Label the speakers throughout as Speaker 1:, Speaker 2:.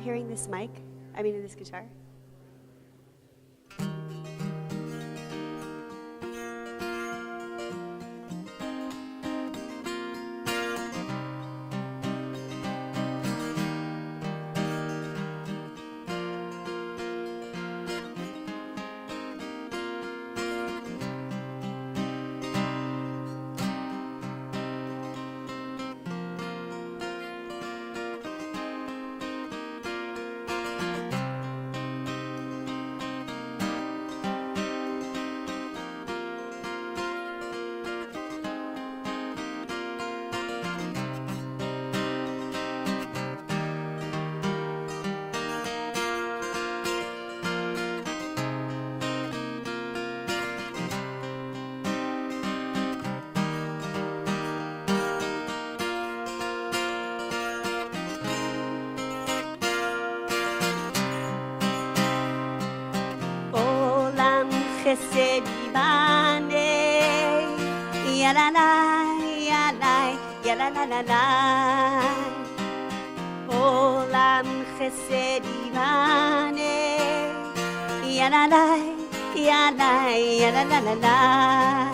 Speaker 1: hearing this this guitar? Chesed Ibanei, Yalalai, Yalai, Yalalalai. Olam Chesed Ibanei, Yalalai, Yalai, Yalalalai.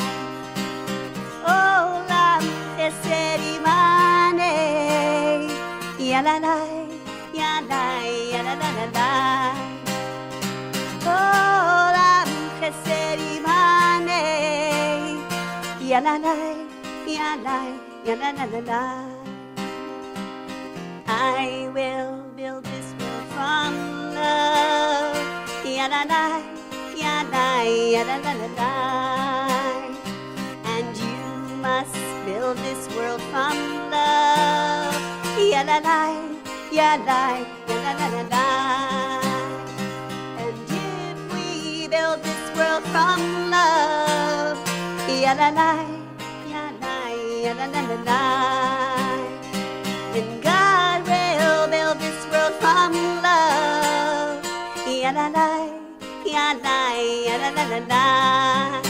Speaker 1: Olam Chesed Ibanei, Yalalai, Yalai, Yalalalai. Olam Chesed Ibanei, Yalalai, Yalai, Yalalalai. I will build this world from love, Yalalai, Yalai, Yalalalai. And you must build this world from love, Yalalai, Yalai, Yalalalai. Build this world from love, yalalai, yalai, yalalalai. And God will build this world from love, yalalai, yalai, yalalalai.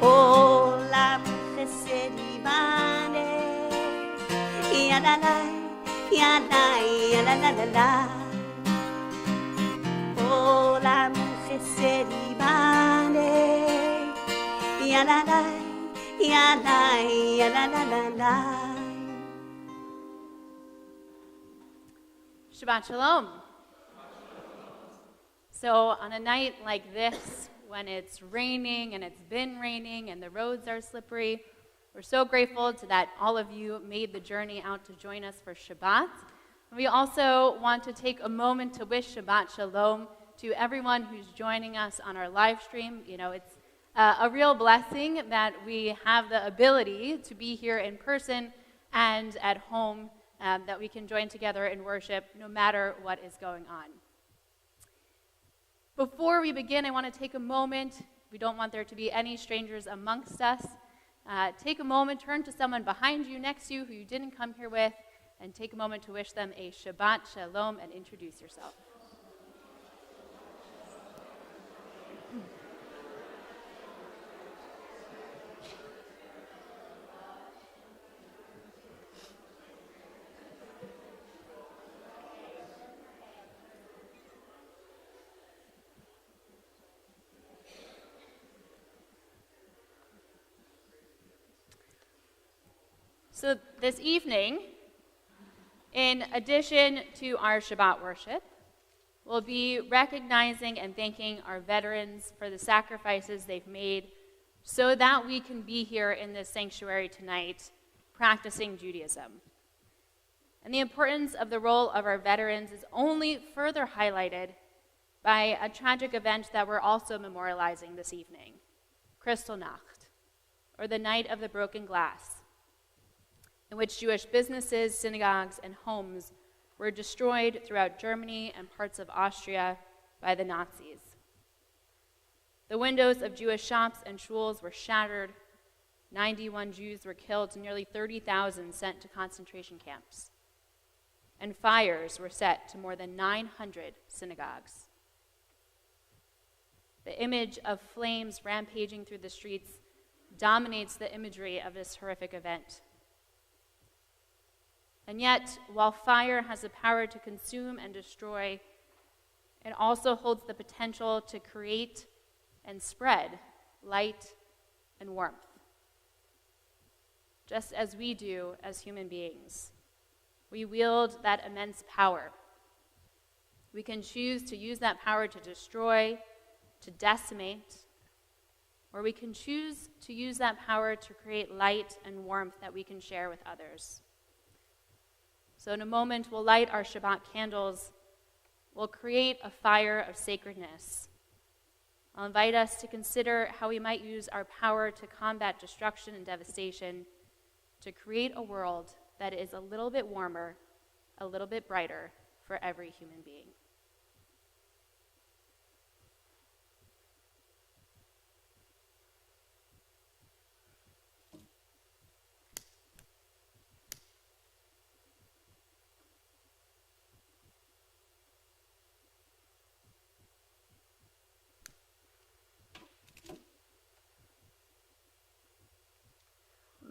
Speaker 1: Olam chesed ibanei, yalalai, yalai, yalalalai. Olam Chesed Ibanei, Yalalai, Yalai, Yalalalai.
Speaker 2: Shabbat Shalom. So on a night like this, when it's raining and it's been raining and the roads are slippery, we're so grateful that all of you made the journey out to join us for Shabbat. And we also want to take a moment to wish Shabbat Shalom to everyone who's joining us on our live stream. You know, it's a real blessing that we have the ability to be here in person and at home, that we can join together in worship no matter what is going on. Before we begin, I want to take a moment. We don't want there to be any strangers amongst us. Take a moment, turn to someone behind you, next to you, who you didn't come here with, and take a moment to wish them a Shabbat Shalom and introduce yourself. So this evening, in addition to our Shabbat worship, we'll be recognizing and thanking our veterans for the sacrifices they've made so that we can be here in this sanctuary tonight practicing Judaism. And the importance of the role of our veterans is only further highlighted by a tragic event that we're also memorializing this evening, Kristallnacht, or the Night of the Broken Glass, in which Jewish businesses, synagogues, and homes were destroyed throughout Germany and parts of Austria by the Nazis. The windows of Jewish shops and shuls were shattered, 91 Jews were killed, and nearly 30,000 sent to concentration camps. And fires were set to more than 900 synagogues. The image of flames rampaging through the streets dominates the imagery of this horrific event. And yet, while fire has the power to consume and destroy, it also holds the potential to create and spread light and warmth, just as we do as human beings. We wield that immense power. We can choose to use that power to destroy, to decimate, or we can choose to use that power to create light and warmth that we can share with others. So in a moment, we'll light our Shabbat candles. We'll create a fire of sacredness. I'll invite us to consider how we might use our power to combat destruction and devastation, to create a world that is a little bit warmer, a little bit brighter for every human being.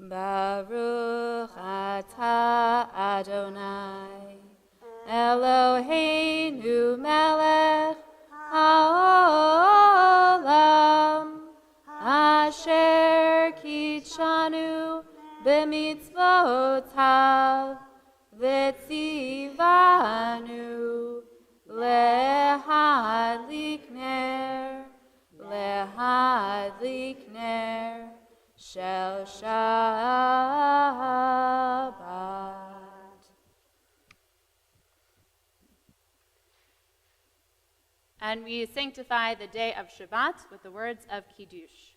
Speaker 2: Baruch atah Adonai, Eloheinu melech haolam, asher kitshanu b'mitzvotav, v'tzivanu lehadlik ner, Shel Shabbat. And we sanctify the day of Shabbat with the words of Kiddush.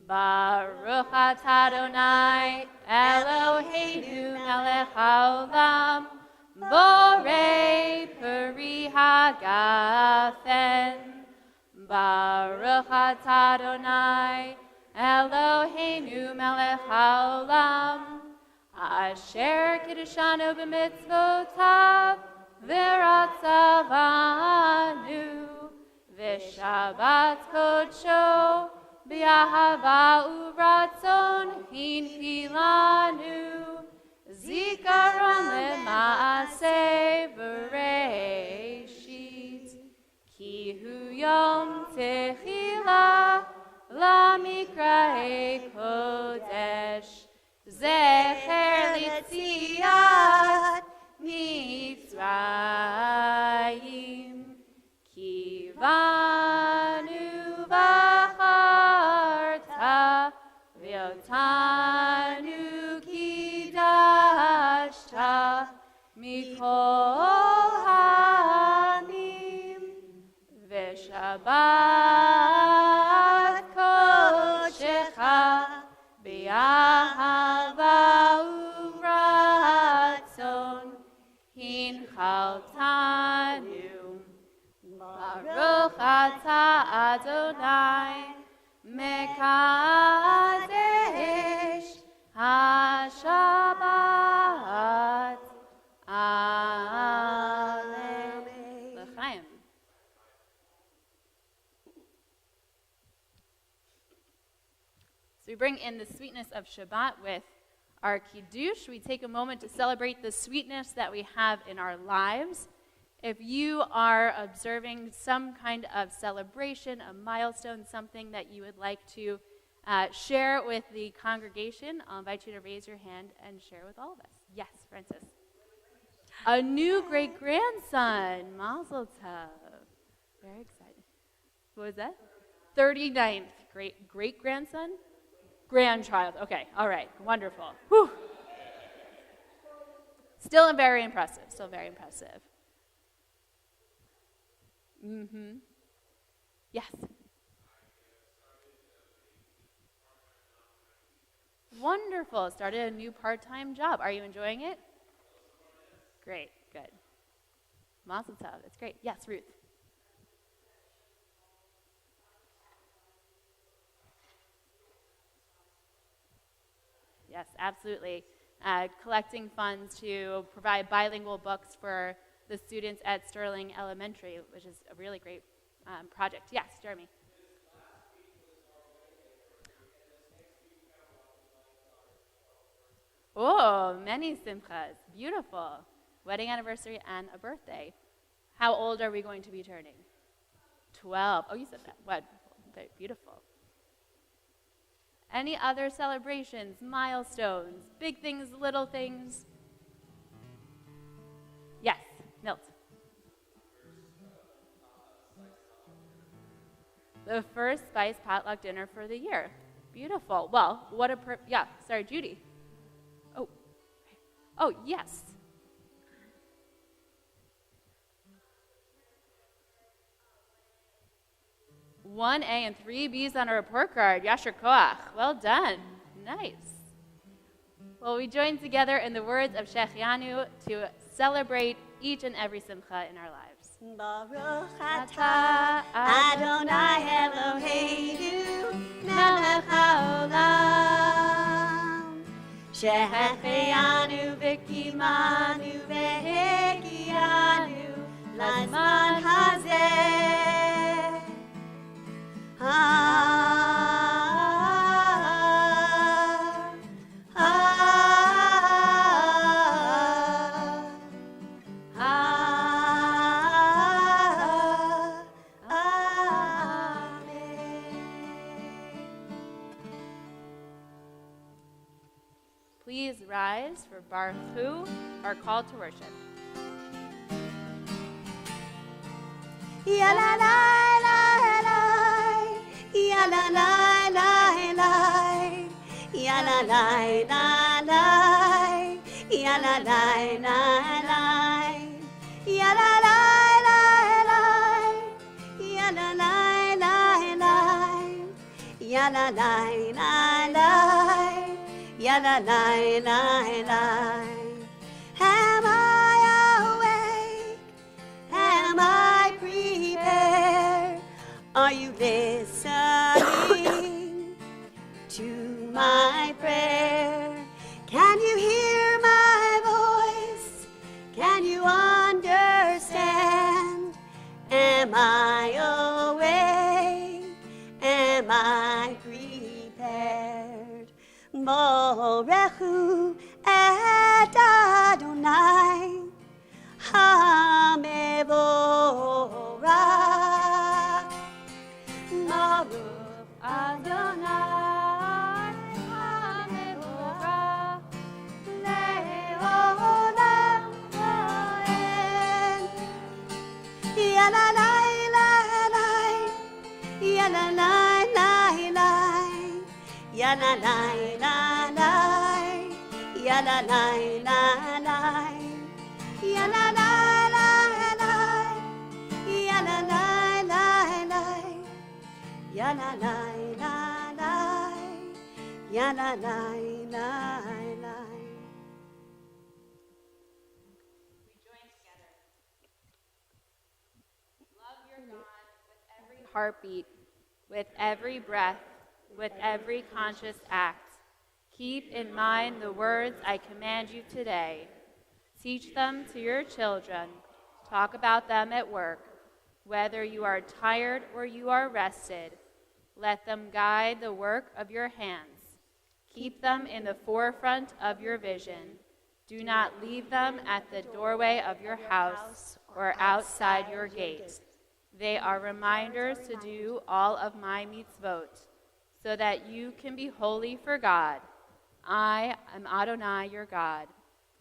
Speaker 2: Baruch atah Adonai, Eloheinu melech haolam, borei peri hagafen. Baruch atah Adonai, Eloheinu melech haolam, asher kiddushanu b'mitzvotav, v'ratzavanu, v'shabbat kodsho, b'ahava u'ratzon hinchilanu, zikaron lema'aseh b'reishit, ki hu yom tehillah, Lamikrae Kodesh, Zecher Litziat Mitzrayim, Kivanu Bacharta, V'yotanu Kidashta, Mikol Hanim, V'Shabbat B'ahava u'ratzon hinchaltanu. Baruch atah Adonai mekadesh haShabbat. Amen. L'chaim. So we bring in the sweetness of Shabbat with our Kiddush. We take a moment to celebrate the sweetness that we have in our lives. If you are observing some kind of celebration, a milestone, something that you would like to share with the congregation, I'll invite you to raise your hand and share with all of us. Yes, Francis. A new great-grandson. Mazel tov. Very excited. What was that? 39th great-grandson? Grandchild. Okay, all right, wonderful. Whew. Still very impressive, Mm-hmm. Yes. Wonderful. Started a new part-time job. Are you enjoying it? Great, good. Mazel tov. It's great. Yes, Ruth. Yes, absolutely. Collecting funds to provide bilingual books for the students at Sterling Elementary, which is a really great project. Yes, Jeremy. Oh, many simchas. Beautiful. Wedding anniversary and a birthday. How old are we going to be turning? 12. Oh, you said that. Wonderful. Very beautiful. Any other celebrations, milestones, big things, little things? Yes, Milt. The first spice potluck dinner for the year. Beautiful. Well, what a sorry, Judy. Oh, yes. One A and 3 B's on a report card. Yasher koach. Well done. Nice. Well, we join together in the words of Shechianu to celebrate each and every simcha in our lives.
Speaker 1: Baruch atah Adonai Eloheinu melech haolam shehechianu v'kimanu v'hegianu lazman hazeh.
Speaker 2: Please rise for Baruch Hu, our call to worship.
Speaker 1: Ya la la la la, ya la la la la, ya la la la la, ya la la la la, ya la la la la, ya la la la la, ya la la la la, ya la la la la. Am I awake? Am I prepared? Are you listening to my prayer? Can you hear my voice? Can you understand? Am I awake? Am I prepared? Morechu et Adonai HaMevorach. Baruch Adonai HaMevorach le'olam va'ed. Ya la la la la, ya la la la la, ya la la la la, ya la la la la, ya la la la la, ya la la la la, ya la la la la, ya la la la la.
Speaker 2: We join together. Love your God with every heartbeat, with every breath, with every conscious act. Keep in mind the words I command you today. Teach them to your children. Talk about them at work. Whether you are tired or you are rested, let them guide the work of your hands. Keep them in the forefront of your vision. Do not leave them at the doorway of your house or outside your gate. They are reminders to do all of my mitzvot, so that you can be holy for God. I am Adonai, your God.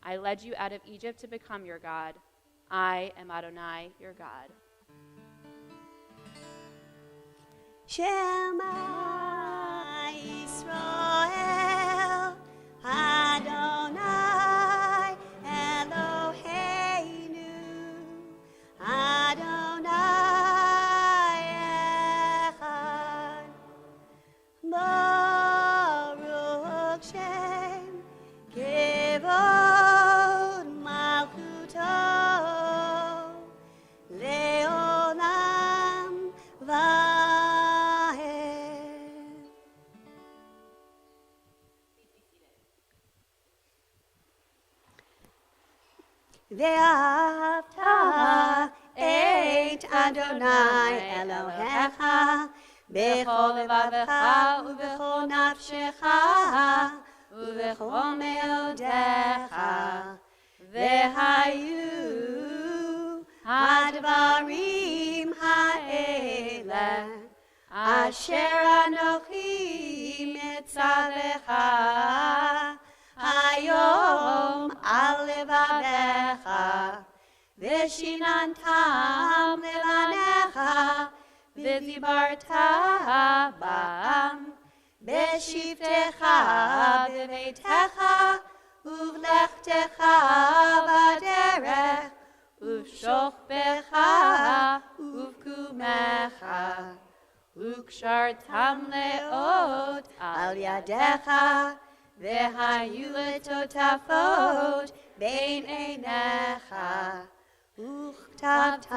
Speaker 2: I led you out of Egypt to become your God. I am Adonai, your God.
Speaker 1: Shema Yisrael, Adonai Eloheinu, Adonai Echad. Baruch Shem Kevod Malchuto Leolam Vaed. Ve'ahavta et Adonai Elohecha Bechol levavecha ubechol nafshecha ובכל מאודיך, והיו הדברים האלה, אשר אנוכי מצווך היום על לבביך, ושיננתם לבניך, ודיברת בם, בשבתך בביתך, ובלכתך בדרך, ובשוכבך ובקומך, וקשרתם לאות על ידיך, והיו לטוטפות בין עיניך, וכתבתם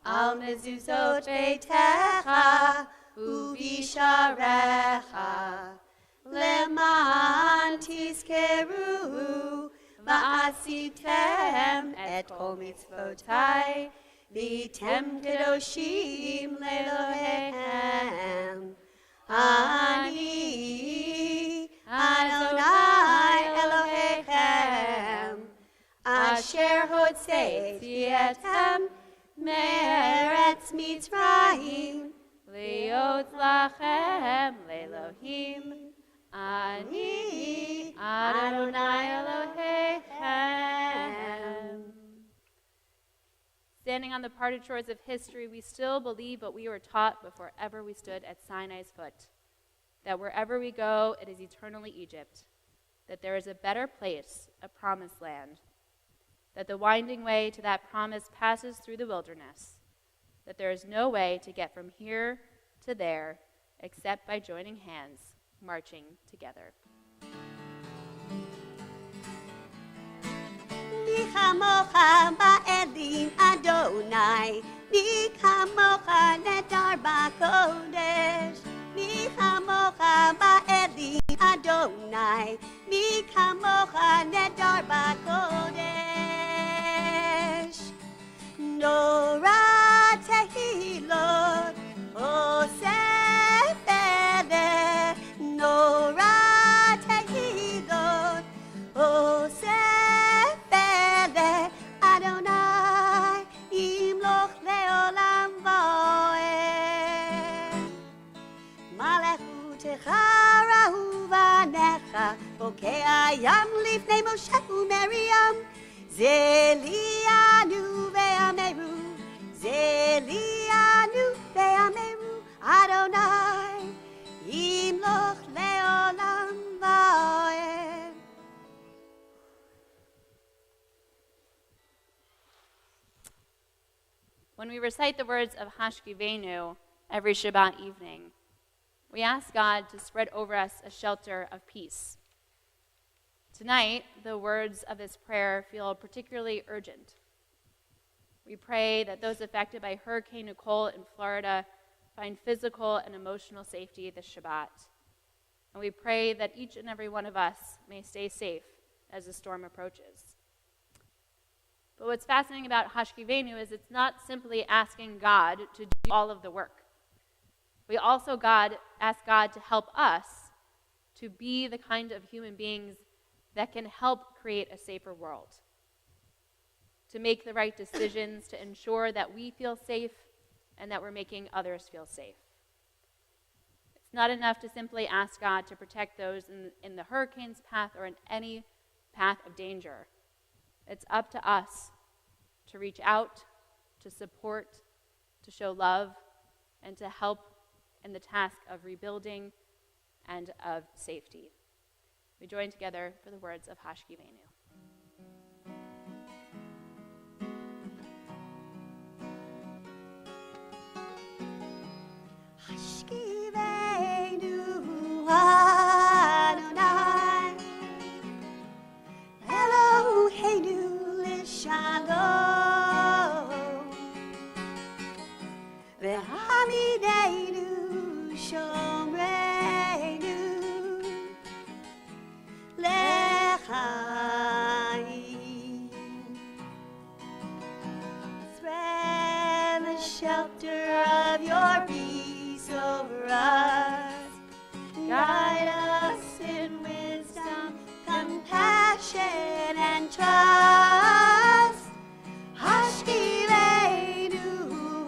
Speaker 1: על מזוזות ביתך ובשעריך, למען תזכרו ועשיתם את כל מצוותי, והייתם קדושים לאלוהיהם. אני אדוני אלוהיכם, אשר הוצאתי אתכם מארץ מצרים, להיות לכם לאלוהים. אני אדוני אלוהיכם.
Speaker 2: Standing on the parted shores of history, we still believe what we were taught before ever we stood at Sinai's foot, that wherever we go, it is eternally Egypt, that there is a better place, a promised land, that the winding way to that promise passes through the wilderness, that there is no way to get from here to there except by joining hands, marching together.
Speaker 1: מי כמוך באלים אדוני, מי כמוך נדר בקודש, מי כמוך באלים אדוני, מי כמוך נדר בקודש. נורא תהילות עושה פלא, נורא תהילות עושה בוקע ים לפני משה ומרים, זה לינו ואמרו, זה לינו ואמרו, אדוני ימלוך לעולם ועד.
Speaker 2: When we recite the words of Hashkivenu every Shabbat evening, we ask God to spread over us a shelter of peace. Tonight, the words of this prayer feel particularly urgent. We pray that those affected by Hurricane Nicole in Florida find physical and emotional safety this Shabbat. And we pray that each and every one of us may stay safe as the storm approaches. But what's fascinating about Hashkivenu is it's not simply asking God to do all of the work. We also ask God to help us to be the kind of human beings that can help create a safer world, to make the right decisions, to ensure that we feel safe and that we're making others feel safe. It's not enough to simply ask God to protect those in the hurricane's path or in any path of danger. It's up to us to reach out, to support, to show love, and to help in the task of rebuilding and of safety. We join together for the words of Hashkivenu.
Speaker 1: Hashkivenu Adonai, Eloheinu l'shalom, v'hamidenu shomreinu l'chaim. Spread the shelter of your peace over us, guide us in trust. Hashkivenu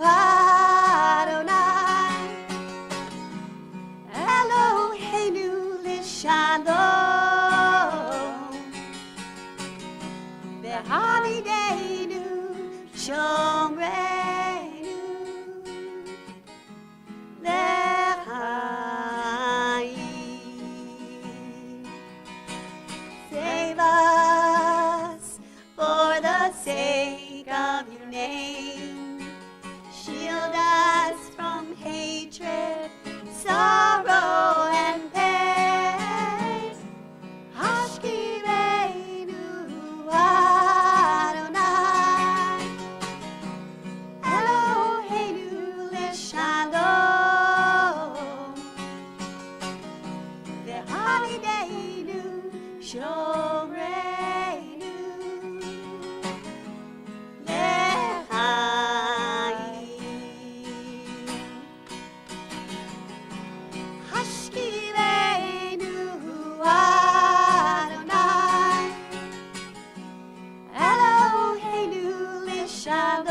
Speaker 1: Adonai. Eloheinu Lishalom. V'hamidenu Shomreinu L'chaim. Save us for the sake of your name. Shield us from hatred, sorrow, and pain. Hashkivenu Adonai. Eloheinu Lishalom. V'hamidenu Shomreinu L'chaim. Hashkivenu Adonai. Eloheinu Lishalom.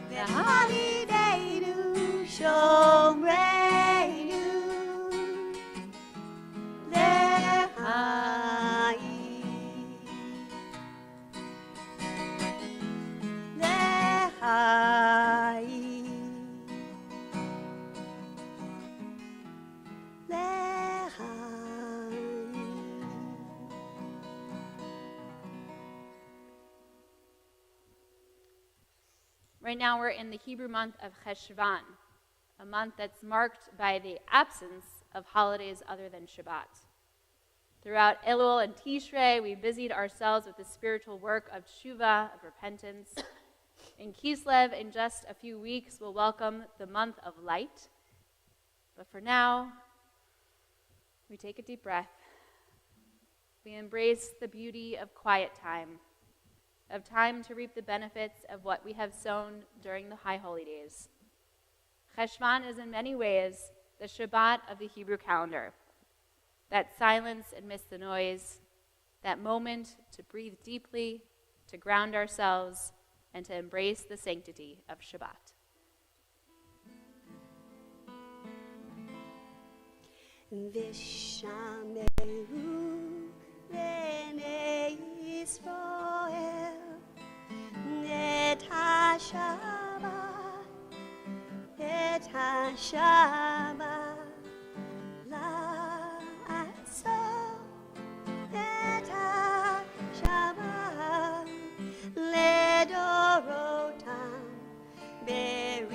Speaker 1: V'hamidenu Shomreinu L'chaim.
Speaker 2: Right now we're in the Hebrew month of Cheshvan, a month that's marked by the absence of holidays other than Shabbat. Throughout Elul and Tishrei, we busied ourselves with the spiritual work of tshuva, of repentance. In Kislev, in just a few weeks, we'll welcome the month of light. But for now, we take a deep breath. We embrace the beauty of quiet time, of time to reap the benefits of what we have sown during the high holy days. Cheshvan is in many ways the Shabbat of the Hebrew calendar. That silence amidst the noise, that moment to breathe deeply, to ground ourselves, and to embrace the sanctity of Shabbat.
Speaker 1: Vishameru Bnei Yisrael et HaShabbat la'aseh et HaShabbat ledorotam beridolam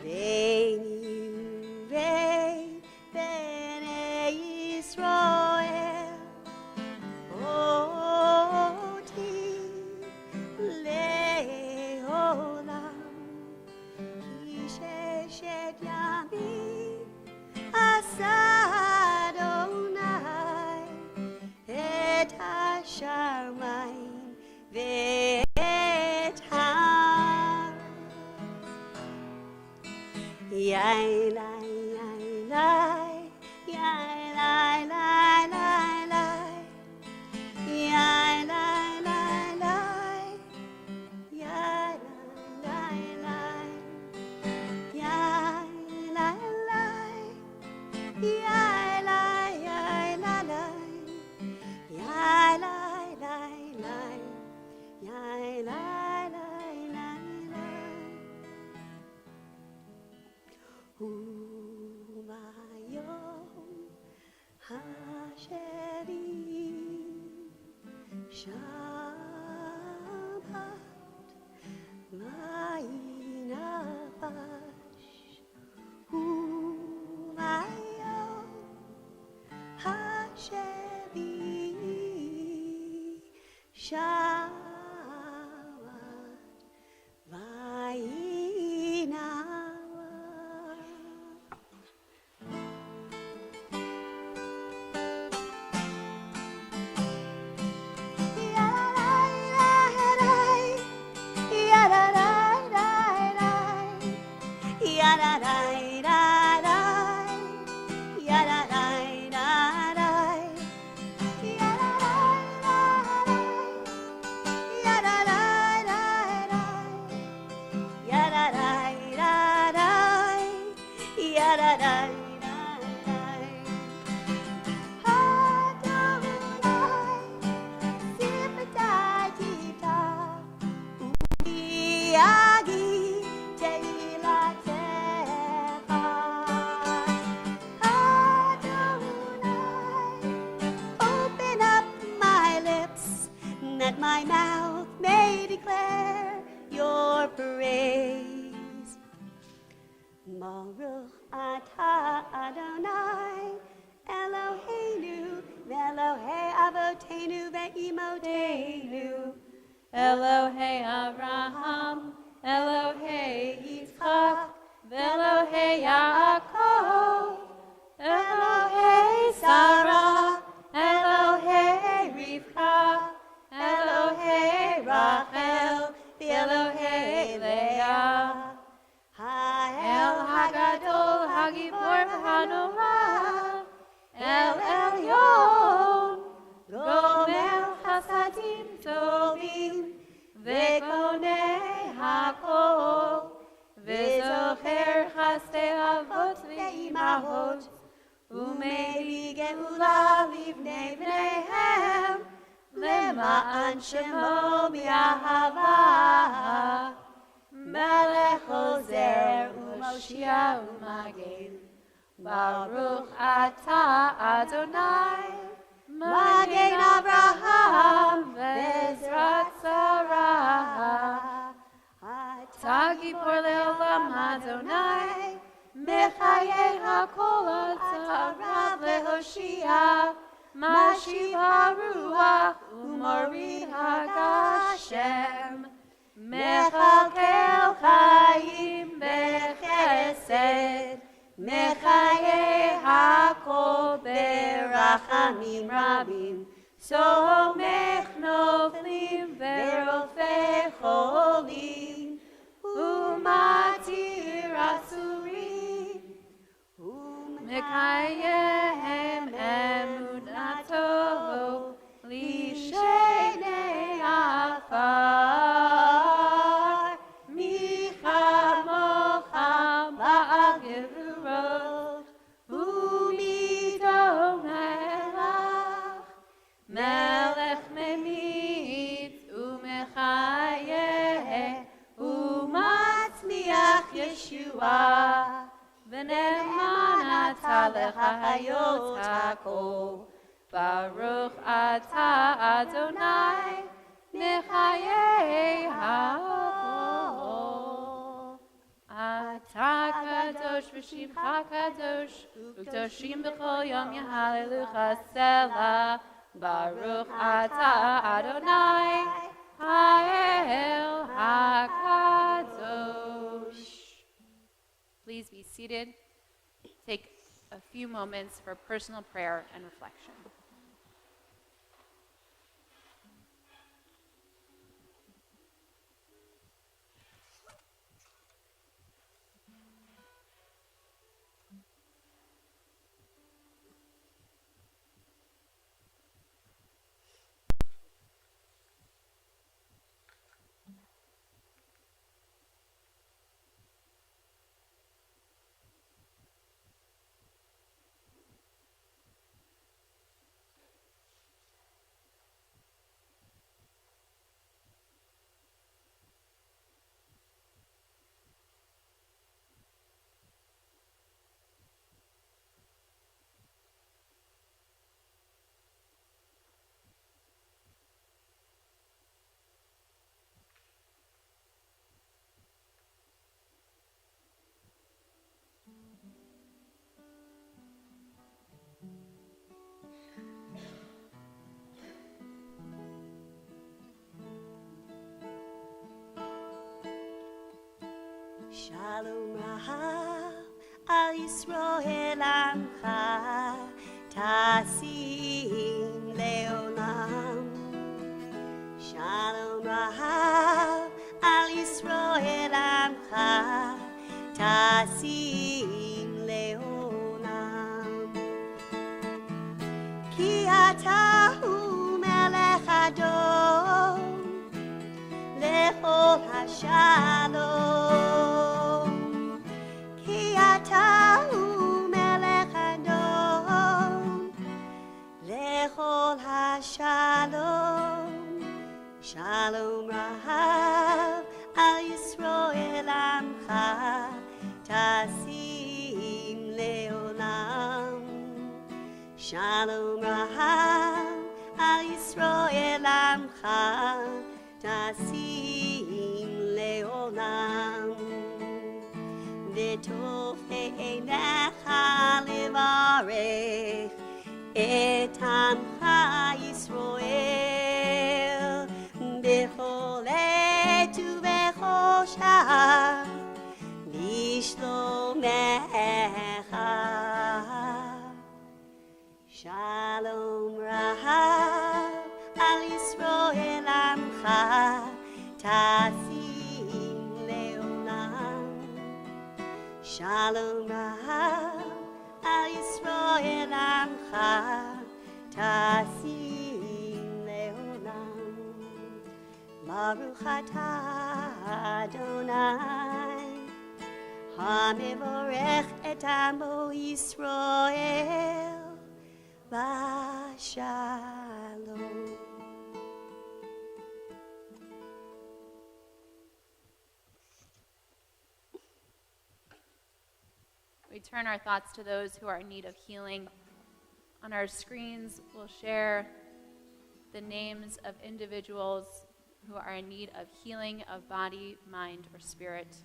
Speaker 1: Beni Bnei Yisrael Oti Leolam Ki sheshet yamim asa Adonai et hashamayim ve'et haaretz. Yai lai yai lai yai lai lai lai lai yai lai lai lai yai lai lai yai lai lai yai lai yai lai lai yai lai lai lai yai lai lai lai lai Umayom Hashavim Shabbat Vayinapash Umayom Hashavim Shabbat Vayinapash. that my mouth may declare your praise. Baruch atah Adonai, Eloheinu, Elohei Avotenu ve'imotenu,
Speaker 2: Elohei Abraham, Elohei Yitzchak, Elohei Yaakov, Elohei Sarah, Elohei Rivka, Elohei Rachel, Elohei Leah. El Hagadol, Hagibor Hanora, El Elyon, Gomel Chasadim Tovim, Vekonei Hakol, Vezocher Chasdei Avot Ve'imahot, Umevi Geula Livnei Bneihem, Lema'an Shemo Mi'ahava, Melech Ozer U'Moshia U'Magen, Baruch Atah Adonai, Magen Abraham Ve'ezrat Sarah, Atah Gibor Le'olam Adonai, Mechayei HaKol Atah Rav Le'Hoshia, Mashiv HaRuach U'Morid HaGashem, Mechalkel Chaim Bechesed, Mechayei HaKol Berachamim Rabim, Somech Noflim Verofei Cholim, Umatir Asurim, Mekayem Emunato, Lishenei Afar, Michamocha Ba'agirurot, Umidon Melach, Melech Memit, Umechayeh, Umatzmiach Yeshua, V'ne'eman atah lecha hayot hakol, Baruch atah Adonai, Mechayei hakol. Atah kadosh v'shimcha kadosh, U'kdoshim b'chol yom yehalelucha selah. Baruch atah Adonai, Ha'el hakadosh. Please be seated. Take a few moments for personal prayer and reflection.
Speaker 1: Shalom Rahav al Yisroel Amcha Tasim Leolam. Shalom Rahav al Yisroel Amcha Tasim Leolam. Ki ata hu melech Adon lechol hashalom. Lechol hashalom, shalom rahav al Yisroel amcha tasim leolam. Shalom rahav al Yisroel עולמך תשים לעולם וטוב בעיניך לברך את עמך ישראל בכל עת ובכל שעה בשלומך שלום רב על ישראל עמך תשים לעולם שלום רב על ישראל עמך תשים לעולם ברוך אתה אדוני המברך את עמו ישראל בשלום.
Speaker 2: We turn our thoughts to those who are in need of healing. On our screens, we'll share the names of individuals who are in need of healing of body, mind, or spirit.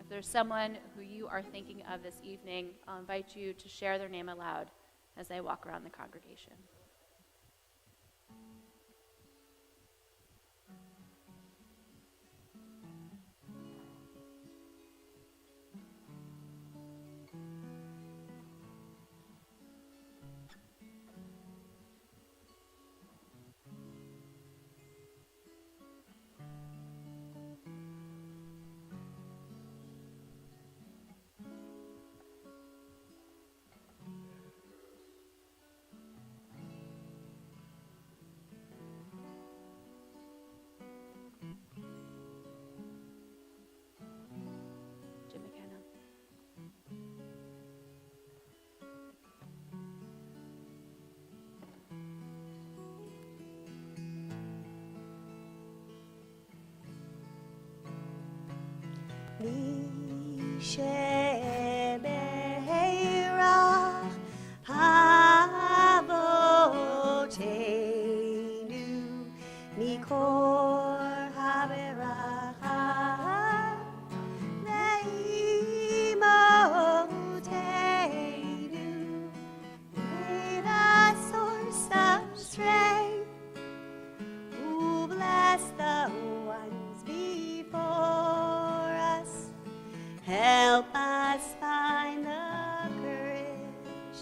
Speaker 2: If there's someone who you are thinking of this evening, I'll invite you to share their name aloud as I walk around the congregation.
Speaker 1: מי שברך אבותינו מקור הברכה לאמותינו may the source of strength who bless the ones before us help us find the courage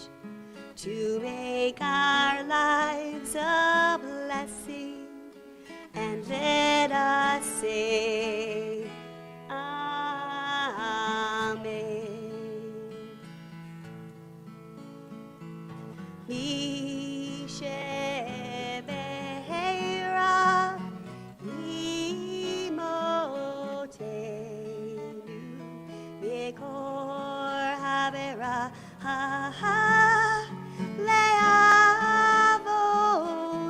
Speaker 1: to make our lives a blessing and let us say Amen. מי שברך אמותינו מקור הברכה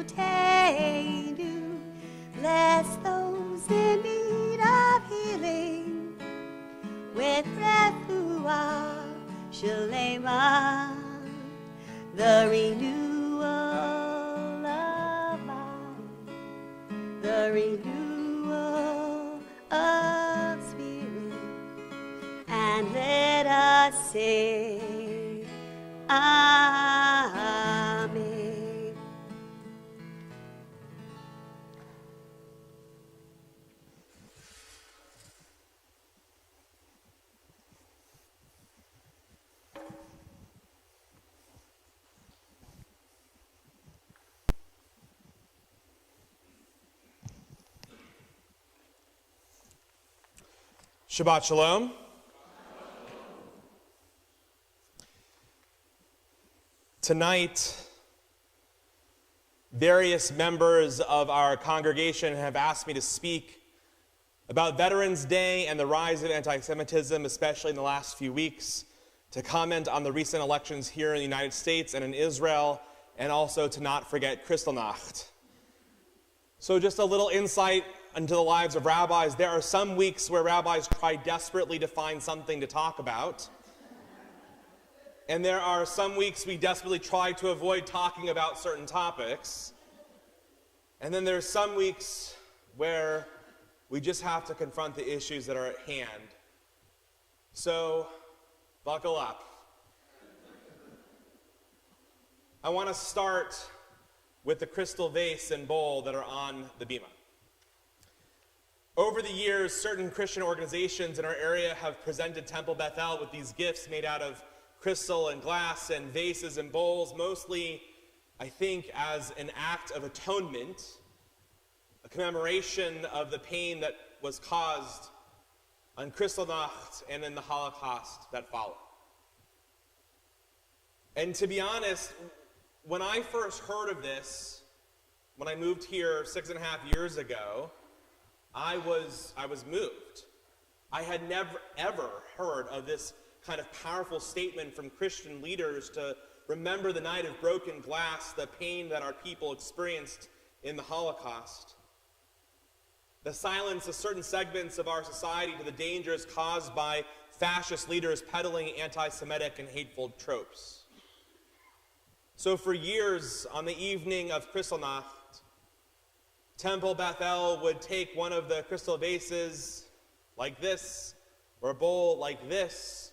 Speaker 1: לאבותינו bless those in need of healing with refuah shalema the renewal of mind the renewal of spirit and let us say Amen.
Speaker 3: Shabbat Shalom. Tonight, various members of our congregation have asked me to speak about Veterans Day and the rise of anti-Semitism, especially in the last few weeks, to comment on the recent elections here in the United States and in Israel, and also to not forget Kristallnacht. So just a little insight into the lives of rabbis. There are some weeks where rabbis try desperately to find something to talk about. And there are some weeks we desperately try to avoid talking about certain topics. And then there's some weeks where we just have to confront the issues that are at hand. So, buckle up. I want to start with the crystal vase and bowl that are on the bima. Over the years, certain Christian organizations in our area have presented Temple Bethel with these gifts made out of crystal and glass and vases and bowls, mostly, I think, as an act of atonement, a commemoration of the pain that was caused on Kristallnacht and in the Holocaust that followed. And to be honest, when I first heard of this, when I moved here 6.5 years ago, I was moved. I had never, ever heard of this kind of powerful statement from Christian leaders to remember the night of broken glass, the pain that our people experienced in the Holocaust. The silence of certain segments of our society to the dangers caused by fascist leaders peddling anti-Semitic and hateful tropes. So for years, on the evening of Kristallnacht, Temple Bethel would take one of the crystal vases like this, or a bowl like this,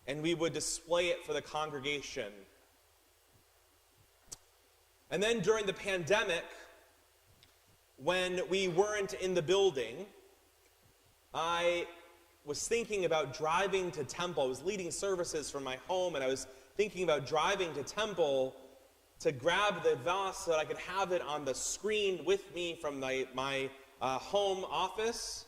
Speaker 3: and we would display it for the congregation. And then during the pandemic, when we weren't in the building, I was thinking about driving to Temple. I was leading services from my home, and I was thinking about driving to Temple to grab the vase so that I could have it on the screen with me from my home office.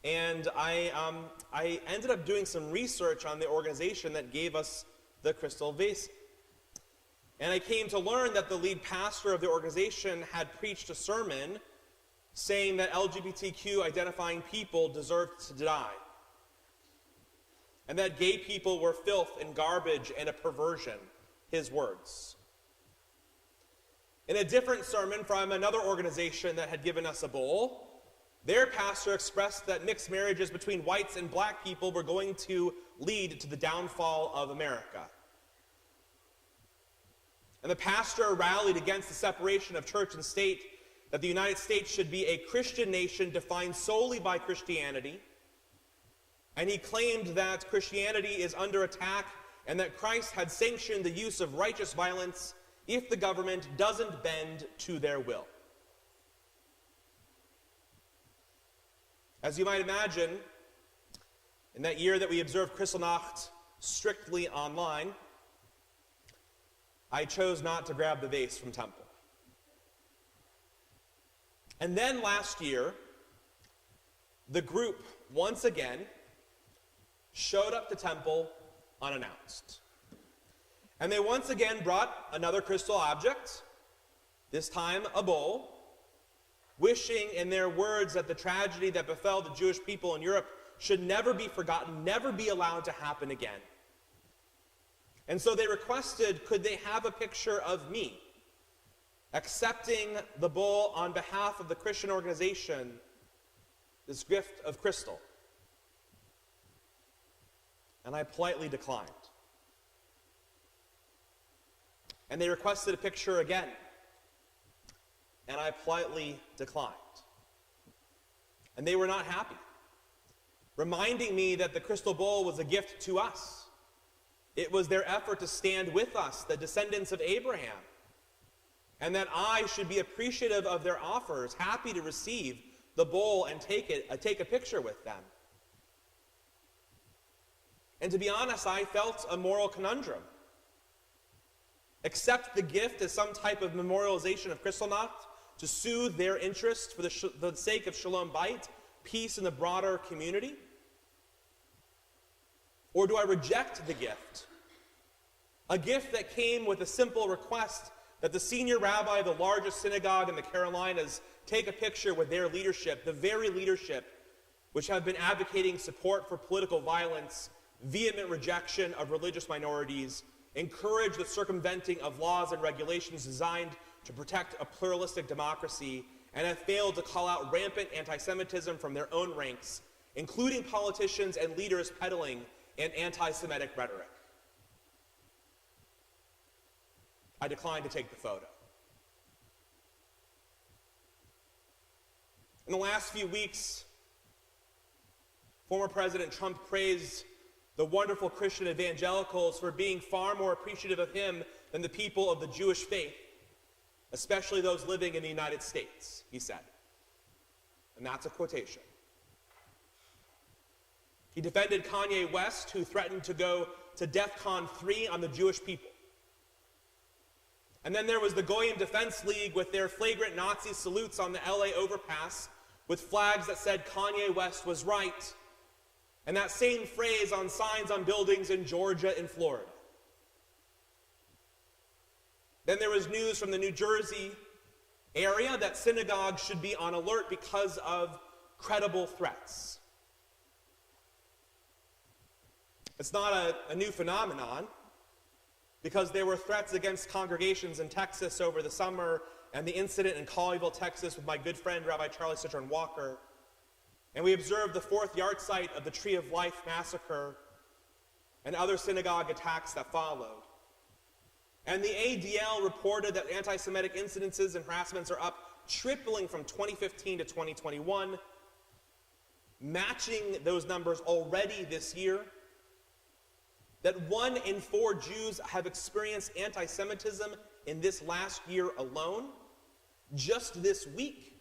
Speaker 3: And I ended up doing some research on the organization that gave us the crystal vase. And I came to learn that the lead pastor of the organization had preached a sermon saying that LGBTQ identifying people deserved to die, and that gay people were filth and garbage and a perversion, his words. In a different sermon from another organization that had given us a bowl, their pastor expressed that mixed marriages between whites and black people were going to lead to the downfall of America. And the pastor rallied against the separation of church and state, that the United States should be a Christian nation defined solely by Christianity. And he claimed that Christianity is under attack and that Christ had sanctioned the use of righteous violence if the government doesn't bend to their will. As you might imagine, in that year that we observed Kristallnacht strictly online, I chose not to grab the vase from Temple. And then last year, the group once again showed up to Temple unannounced. And they once again brought another crystal object, this time a bowl, wishing in their words that the tragedy that befell the Jewish people in Europe should never be forgotten, never be allowed to happen again. And so they requested, could they have a picture of me accepting the bowl on behalf of the Christian organization, this gift of crystal. And I politely declined. And they requested a picture again, and I politely declined. And they were not happy, reminding me that the crystal bowl was a gift to us. It was their effort to stand with us, the descendants of Abraham, and that I should be appreciative of their offers, happy to receive the bowl and take a picture with them. And to be honest, I felt a moral conundrum. Accept the gift as some type of memorialization of Kristallnacht to soothe their interest for the sake of Shalom Bait, peace in the broader community? Or do I reject the gift? A gift that came with a simple request that the senior rabbi of the largest synagogue in the Carolinas take a picture with their leadership, the very leadership which have been advocating support for political violence, vehement rejection of religious minorities, encourage the circumventing of laws and regulations designed to protect a pluralistic democracy, and have failed to call out rampant anti-Semitism from their own ranks, including politicians and leaders peddling an anti-Semitic rhetoric. I declined to take the photo. In the last few weeks, former President Trump praised the wonderful Christian evangelicals for being far more appreciative of him than the people of the Jewish faith, especially those living in the United States, he said. And that's a quotation. He defended Kanye West, who threatened to go to DEFCON 3 on the Jewish people. And then there was the Goyim Defense League with their flagrant Nazi salutes on the LA overpass with flags that said Kanye West was right. And that same phrase on signs on buildings in Georgia and Florida. Then there was news from the New Jersey area that synagogues should be on alert because of credible threats. It's not a new phenomenon, because there were threats against congregations in Texas over the summer, and the incident in Colleyville, Texas, with my good friend Rabbi Charlie Citron Walker. And we observed the 4th yahrzeit of the Tree of Life massacre and other synagogue attacks that followed. And the ADL reported that anti-Semitic incidences and harassments are up, tripling from 2015 to 2021, matching those numbers already this year. That 1 in 4 Jews have experienced anti-Semitism in this last year alone. Just this week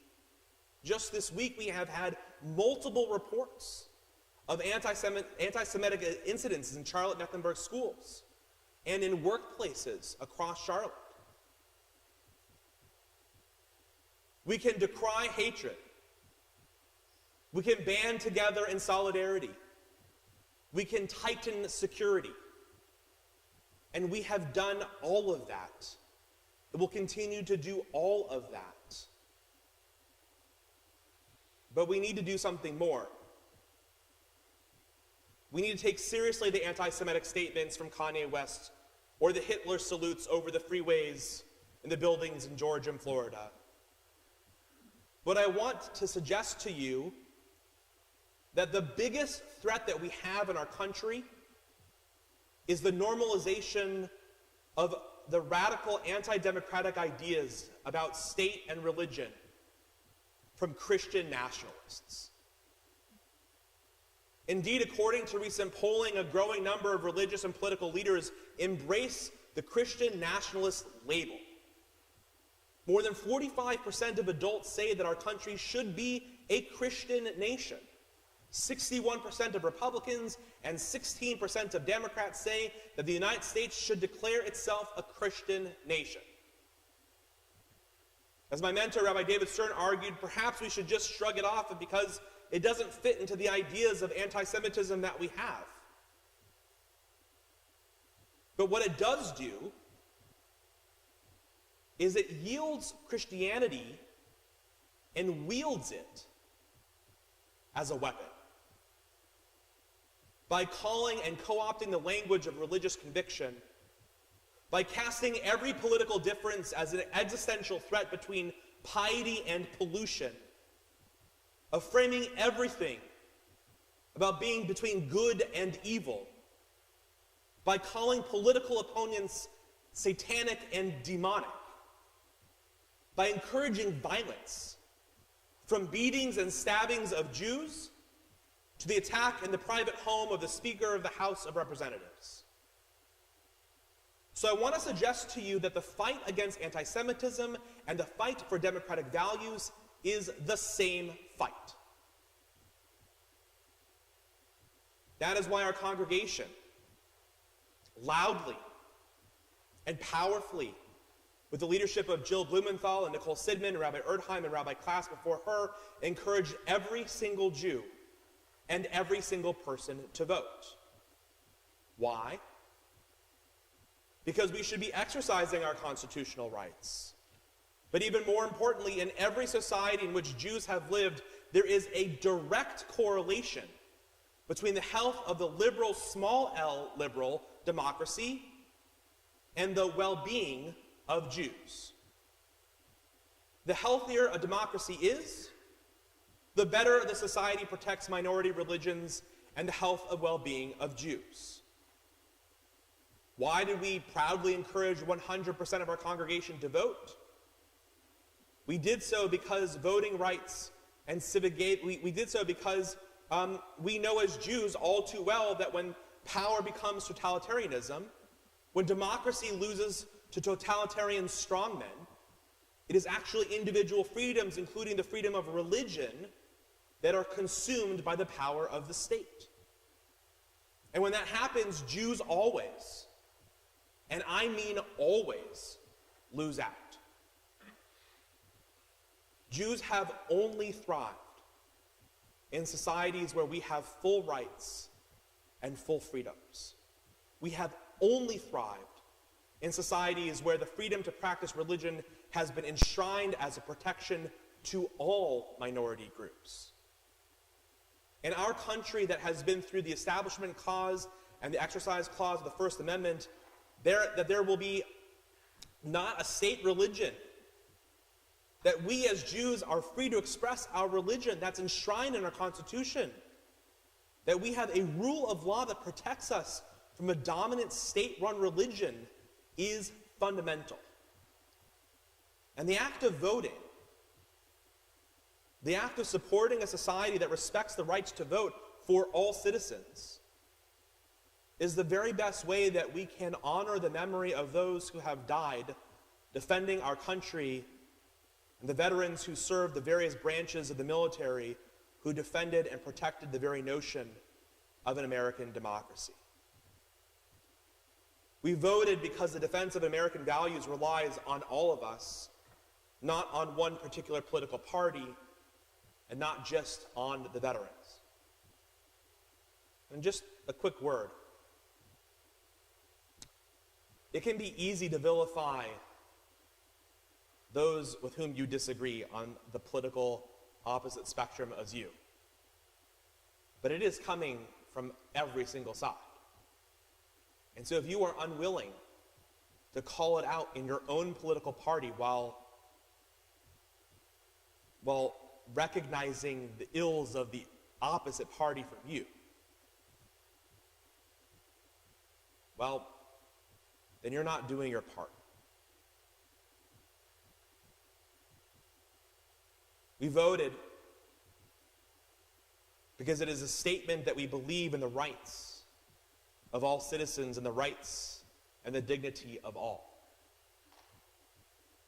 Speaker 3: we have had multiple reports of anti-Semitic incidents in Charlotte-Mecklenburg schools and in workplaces across Charlotte. We can decry hatred. We can band together in solidarity. We can tighten security. And we have done all of that. And we'll continue to do all of that. But we need to do something more. We need to take seriously the anti-Semitic statements from Kanye West or the Hitler salutes over the freeways in the buildings in Georgia and Florida. But I want to suggest to you that the biggest threat that we have in our country is the normalization of the radical anti-democratic ideas about state and religion from Christian nationalists. Indeed, according to recent polling, a growing number of religious and political leaders embrace the Christian nationalist label. More than 45% of adults say that our country should be a Christian nation. 61% of Republicans and 16% of Democrats say that the United States should declare itself a Christian nation. As my mentor, Rabbi David Stern, argued, perhaps we should just shrug it off because it doesn't fit into the ideas of anti-Semitism that we have. But what it does do is it yields Christianity and wields it as a weapon. By calling and co-opting the language of religious conviction, by casting every political difference as an existential threat between piety and pollution, of framing everything about being between good and evil, by calling political opponents satanic and demonic, by encouraging violence, from beatings and stabbings of Jews to the attack in the private home of the Speaker of the House of Representatives. So I want to suggest to you that the fight against anti-Semitism and the fight for democratic values is the same fight. That is why our congregation loudly and powerfully, with the leadership of Jill Blumenthal and Nicole Sidman, Rabbi Erdheim, and Rabbi Klass before her, encouraged every single Jew and every single person to vote. Why? Because we should be exercising our constitutional rights. But even more importantly, in every society in which Jews have lived, there is a direct correlation between the health of the liberal, small l liberal democracy and the well-being of Jews. The healthier a democracy is, the better the society protects minority religions and the health and well-being of Jews. Why did we proudly encourage 100% of our congregation to vote? We did so because voting rights and civic gate. We did so because we know as Jews all too well that when power becomes totalitarianism, when democracy loses to totalitarian strongmen, it is actually individual freedoms, including the freedom of religion, that are consumed by the power of the state. And when that happens, Jews always, and I mean always, lose out. Jews have only thrived in societies where we have full rights and full freedoms. We have only thrived in societies where the freedom to practice religion has been enshrined as a protection to all minority groups. In our country that has been through the Establishment Clause and the Exercise Clause of the First Amendment, there will be not a state religion, that we as Jews are free to express our religion that's enshrined in our Constitution, that we have a rule of law that protects us from a dominant state-run religion is fundamental. And the act of voting, the act of supporting a society that respects the rights to vote for all citizens, is the very best way that we can honor the memory of those who have died defending our country and the veterans who served the various branches of the military who defended and protected the very notion of an American democracy. We voted because the defense of American values relies on all of us, not on one particular political party, and not just on the veterans. And just a quick word. It can be easy to vilify those with whom you disagree on the political opposite spectrum as you. But it is coming from every single side. And so if you are unwilling to call it out in your own political party while recognizing the ills of the opposite party from you, well, then you're not doing your part. We voted because it is a statement that we believe in the rights of all citizens and the rights and the dignity of all.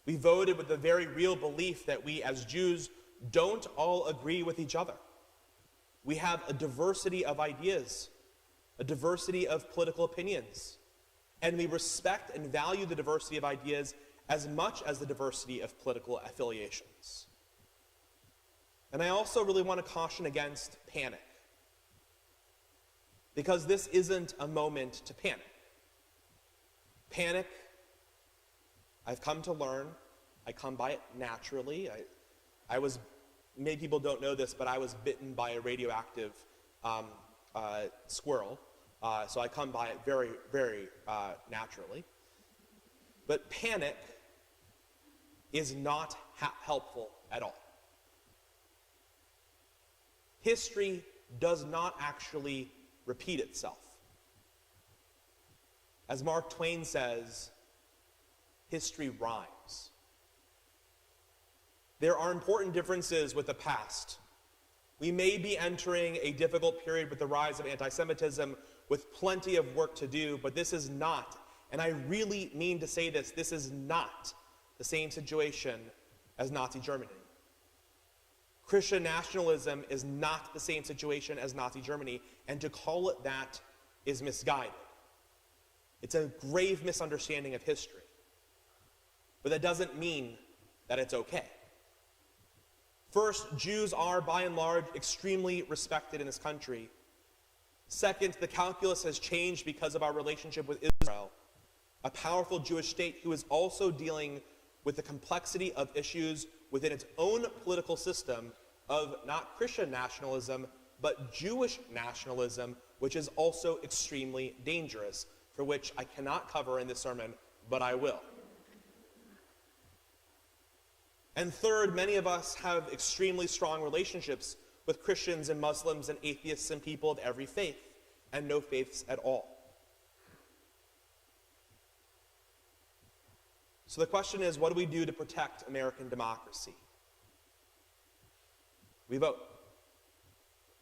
Speaker 3: We voted with the very real belief that we as Jews don't all agree with each other. We have a diversity of ideas, a diversity of political opinions, and we respect and value the diversity of ideas as much as the diversity of political affiliations. And I also really want to caution against panic, because this isn't a moment to panic. Panic, I've come to learn, I come by it naturally. Many people don't know this, but I was bitten by a radioactive squirrel, so I come by it very, very naturally. But panic is not helpful at all. History does not actually repeat itself. As Mark Twain says, history rhymes. There are important differences with the past. We may be entering a difficult period with the rise of anti-Semitism with plenty of work to do, but this is not, and I really mean to say this is not the same situation as Nazi Germany. Christian nationalism is not the same situation as Nazi Germany, and to call it that is misguided. It's a grave misunderstanding of history. But that doesn't mean that it's okay. First, Jews are, by and large, extremely respected in this country. Second, the calculus has changed because of our relationship with Israel, a powerful Jewish state who is also dealing with the complexity of issues within its own political system of not Christian nationalism, but Jewish nationalism, which is also extremely dangerous, for which I cannot cover in this sermon, but I will. And third, many of us have extremely strong relationships with Christians and Muslims and atheists and people of every faith, and no faiths at all. So the question is, what do we do to protect American democracy? We vote.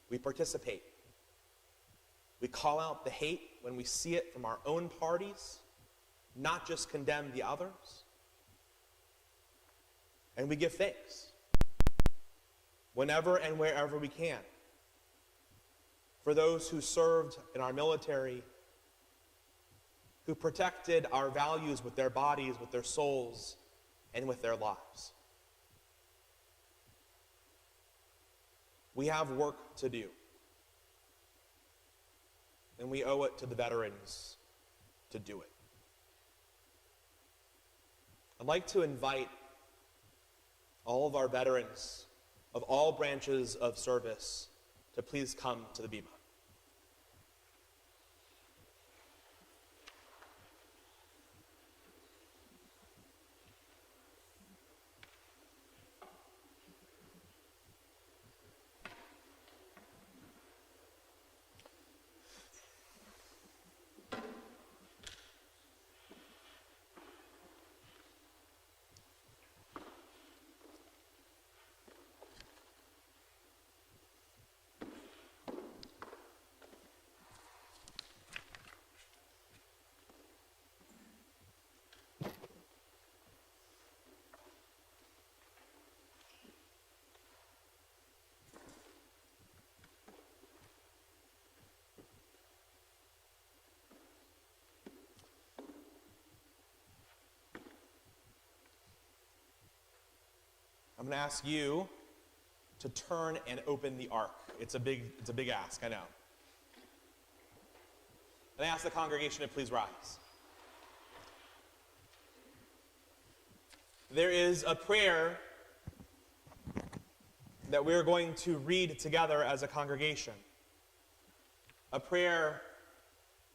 Speaker 3: We participate. We call out the hate when we see it from our own parties, not just condemn the others. And we give thanks whenever and wherever we can for those who served in our military, who protected our values with their bodies, with their souls, and with their lives. We have work to do, and we owe it to the veterans to do it. I'd like to invite all of our veterans of all branches of service to please come to the bima. I'm going to ask you to turn and open the ark. It's a big ask, I know. And I ask the congregation to please rise. There is a prayer that we're going to read together as a congregation. A prayer,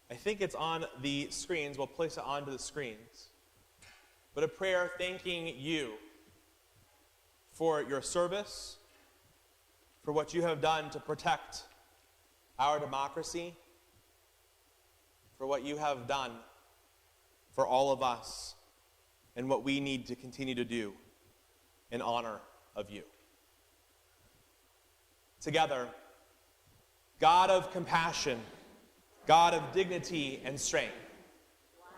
Speaker 3: I think it's on the screens. We'll place it onto the screens. But a prayer thanking you for your service, for what you have done to protect our democracy, for what you have done for all of us, and what we need to continue to do in honor of you. Together, God of compassion, God of dignity and strength,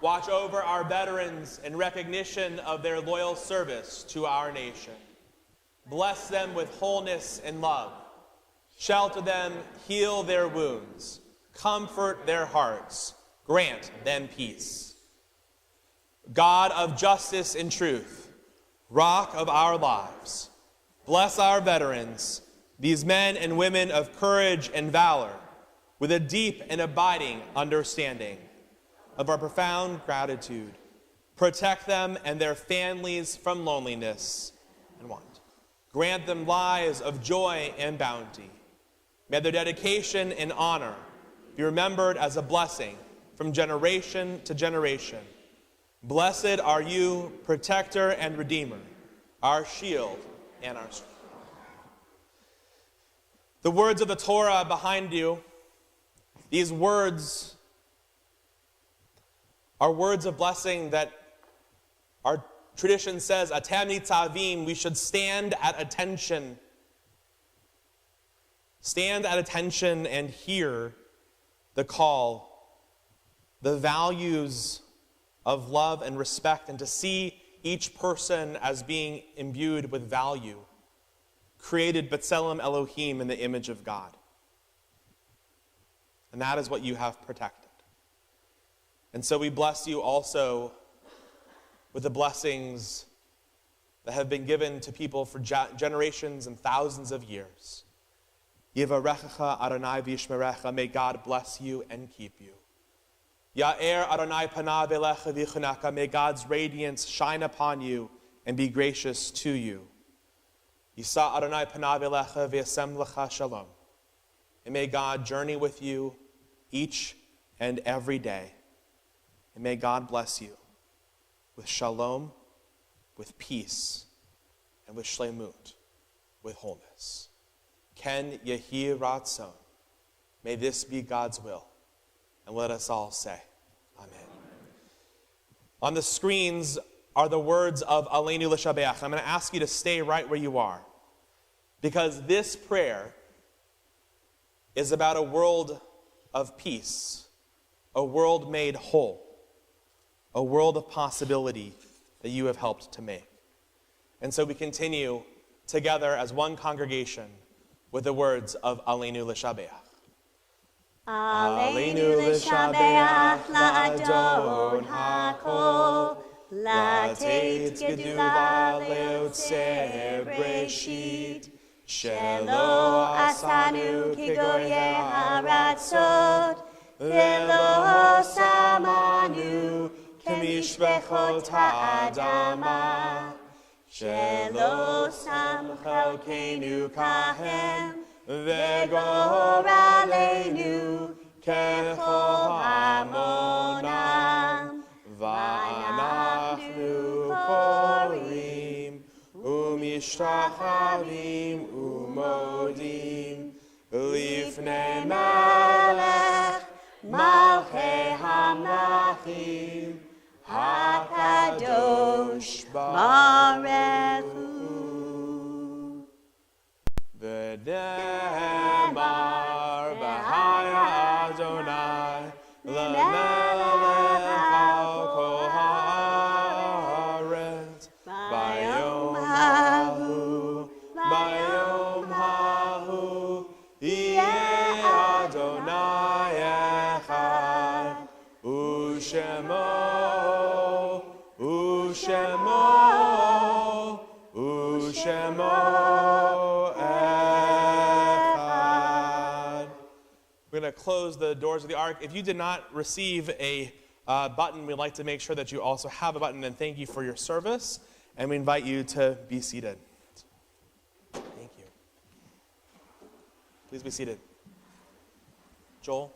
Speaker 3: watch over our veterans in recognition of their loyal service to our nation. Bless them with wholeness and love. Shelter them, heal their wounds. Comfort their hearts. Grant them peace. God of justice and truth, rock of our lives, bless our veterans, these men and women of courage and valor, with a deep and abiding understanding of our profound gratitude. Protect them and their families from loneliness and want. Grant them lives of joy and bounty. May their dedication and honor be remembered as a blessing from generation to generation. Blessed are you, protector and redeemer, our shield and our strength. The words of the Torah behind you, these words are words of blessing that our tradition says, Atem nitzavim, we should stand at attention. Stand at attention and hear the call, the values of love and respect, and to see each person as being imbued with value, created B'Tselem Elohim in the image of God. And that is what you have protected. And so we bless you also with the blessings that have been given to people for generations and thousands of years. Yivarechecha Adonai v'yishmerecha, may God bless you and keep you. Ya'er Adonai panav elecha v'yichunaka, may God's radiance shine upon you and be gracious to you. Yisa Adonai panav elecha v'yasem lecha shalom, and may God journey with you each and every day. And may God bless you with shalom, with peace, and with shlemut, with wholeness. Ken yehi ratzon. May this be God's will. And let us all say, Amen. On the screens are the words of Aleinu L'Shabeach. I'm going to ask you to stay right where you are. Because this prayer is about a world of peace, a world made whole, a world of possibility that you have helped to make. And so we continue together as one congregation with the words of Aleinu L'Shabeach.
Speaker 1: Aleinu l'shabeach la'adon ha'kol, Lateit gedula leotzeh breshit, Shelo asanu kigoye haratzot, Velo samanu kemishbechot ha'adama, Shelo samchalkenu kahem, Vegor aleinu kechol hamonam, Va'anachnu korim umishtachavim umodim lifnei melech malchei hamlachim hakadosh baruch hu. V'nemar b'haya Adonai l'melech al kol haaretz bayom hahu yeh Adonai echad u'shemo echad. We're going to close the doors of the ark. If you did not receive a button, we'd like to make sure that you also have a button, and thank you for your service. And we invite you to be seated. Thank you. Please be seated. Joel?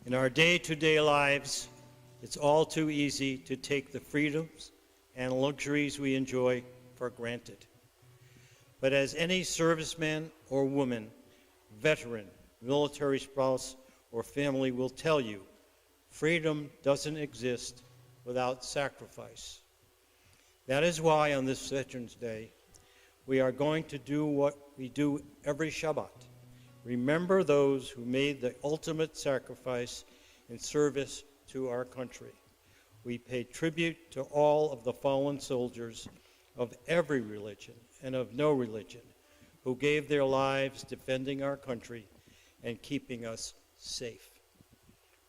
Speaker 4: In our day-to-day lives, it's all too easy to take the freedoms and luxuries we enjoy for granted. But as any serviceman or woman, veteran, military spouse, or family will tell you, freedom doesn't exist without sacrifice. That is why on this Veterans Day, we are going to do what we do every Shabbat. Remember those who made the ultimate sacrifice in service to our country. We pay tribute to all of the fallen soldiers of every religion and of no religion who gave their lives defending our country and keeping us safe.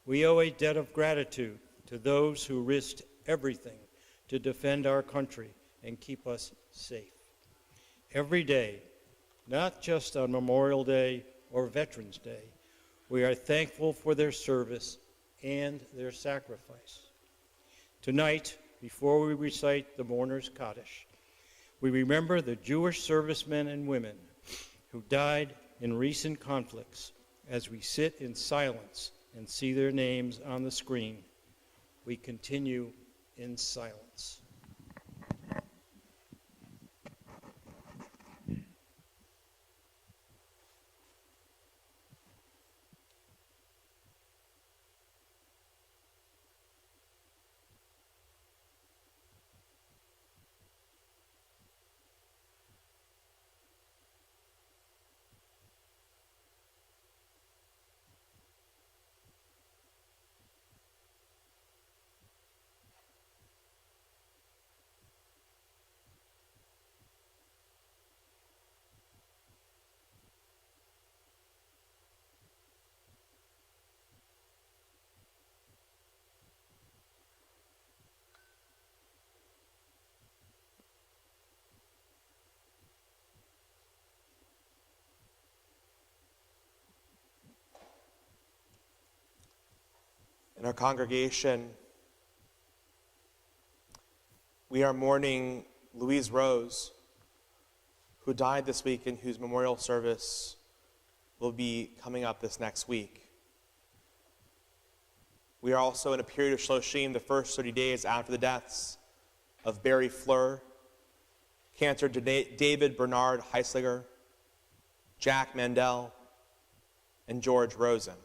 Speaker 4: We owe a debt of gratitude to those who risked everything to defend our country and keep us safe. Every day, not just on Memorial Day or Veterans Day, we are thankful for their service and their sacrifice. Tonight, before we recite the Mourner's Kaddish, we remember the Jewish servicemen and women who died in recent conflicts as we sit in silence and see their names on the screen. We continue in silence.
Speaker 1: In our congregation, we are mourning Louise Rose, who died this week and whose memorial service will be coming up this next week. We are also in a period of Shloshim, the first 30 days after the deaths of Barry Fleur, Cantor David Bernard Heisliger, Jack Mandel, and George Rosen.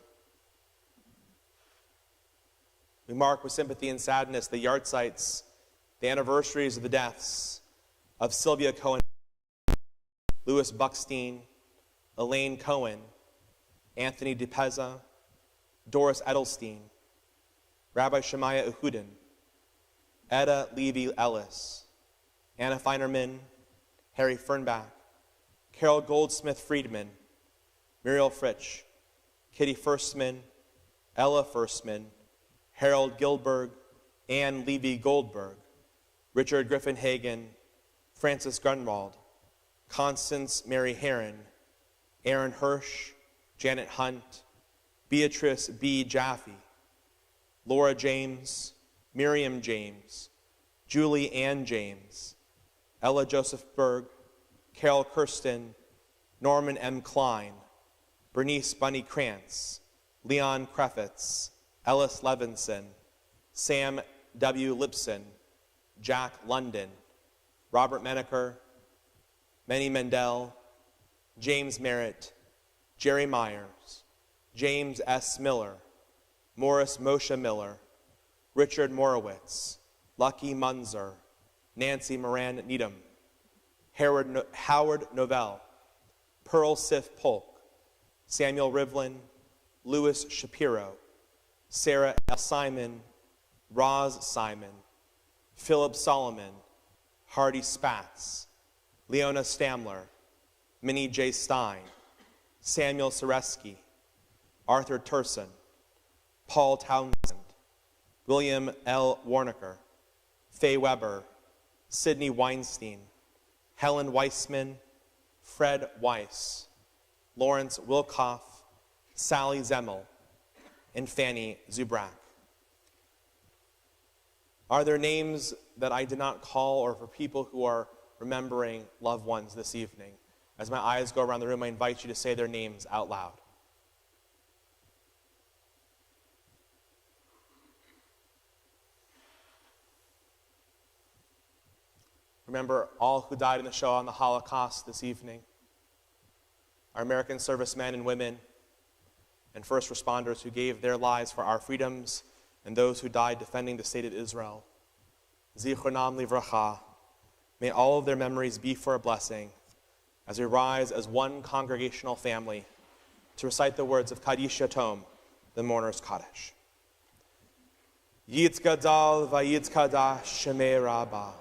Speaker 1: We mark with sympathy and sadness the yahrzeits, the anniversaries of the deaths of Sylvia Cohen, Louis Buckstein, Elaine Cohen, Anthony DePezza, Doris Edelstein, Rabbi Shemaiah Ehudin, Etta Levy Ellis, Anna Feinerman, Harry Fernbach, Carol Goldsmith Friedman, Muriel Fritsch, Kitty Firstman, Ella Firstman, Harold Gilberg, Ann Levy Goldberg, Richard Griffin Hagen, Francis Grunwald, Constance Mary Heron, Aaron Hirsch, Janet Hunt, Beatrice B. Jaffe, Laura James, Miriam James, Julie Ann James, Ella Joseph Berg, Carol Kirsten, Norman M. Klein, Bernice Bunny Krantz, Leon Krefetz, Ellis Levinson, Sam W. Lipson, Jack London, Robert Menaker, Manny Mendel, James Merritt, Jerry Myers, James S. Miller, Morris Moshe Miller, Richard Morowitz, Lucky Munzer, Nancy Moran Needham, Howard Novell, Pearl Sif Polk, Samuel Rivlin, Louis Shapiro, Sarah L. Simon, Roz Simon, Philip Solomon, Hardy Spatz, Leona Stamler, Minnie J. Stein, Samuel Sereski, Arthur Turson, Paul Townsend, William L. Warnaker, Faye Weber, Sidney Weinstein, Helen Weissman, Fred Weiss, Lawrence Wilkoff, Sally Zemmel, and Fanny Zubrak. Are there names that I did not call, or for people who are remembering loved ones this evening? As my eyes go around the room, I invite you to say their names out loud. Remember all who died in the Shoah and the Holocaust this evening. Our American servicemen and women and first responders who gave their lives for our freedoms, and those who died defending the state of Israel. Zichronam livracha. May all of their memories be for a blessing as we rise as one congregational family to recite the words of Kaddish Yatom, the mourner's Kaddish. Yitz gadal vayitz kadash shemei rabbah.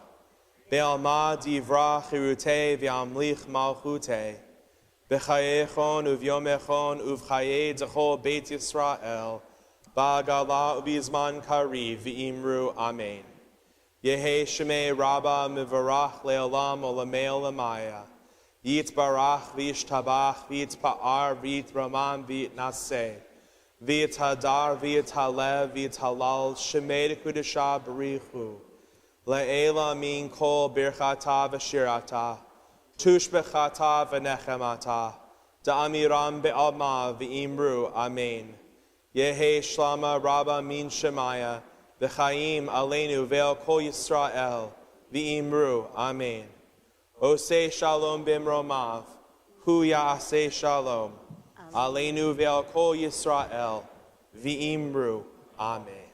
Speaker 1: Be'alma divra chirute v'amlich malchute. B'chayechon uv'yomechon uv'chayei d'chol Beit Yisrael. Ba'gala u'bizman kariv v'imru amen. Yehe shemei rabba mivarach le'olam olamei olamaya. Yitbarach v'yishtabach v'yitpa'ar v'yitramam v'yitnaseh. V'yithadar v'yithalev v'yithalal shemei d'kudesha b'richu. Le'ela min kol birchata v'shirata. Tush b'chata v'nechemata. Da'amiram be'alma v'imru amen. Yehe shlama rabba min shemaya. V'chaim aleinu ve'al kol Yisrael. V'imru amen. Oseh shalom b'mromav. Hu ya'aseh shalom. Aleinu ve'al kol Yisrael. V'imru amen.